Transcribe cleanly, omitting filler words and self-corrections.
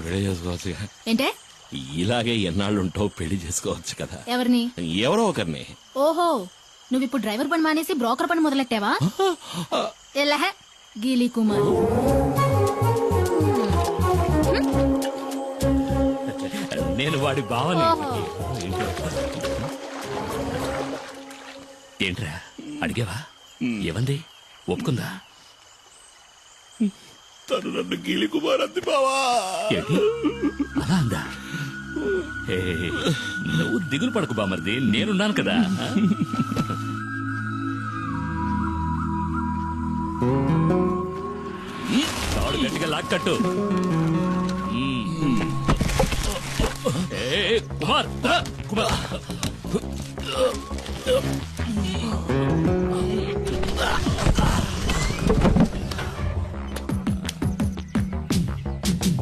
పెళ్లి చేసుకోవచ్చు ఏంటే ఇలాగే ఎన్నాళ్ళుంటో పెళ్లి చేసుకోవచ్చు కదా. ఎవరిని? ఎవరో ఒకరిని. ఓహో, నువ్వు ఇప్పుడు డ్రైవర్ పని మానేసి బ్రోకర్ పని మొదలెట్టావా? ఎల్లహ గీలీ కుమార్. నేను వాడి బావని. ఏంట్రా అడిగావా? ఏమంది? ఒప్పుకుందా? తను నన్ను గీలి కుమార్ అంది బావా. ఏంటి అలా అందా? ఏ, నువ్వు దిగులు పడకు బామర్ది, నేనున్నాను కదా. తాడు గట్టిగా లాక్కట్టు. కుమార్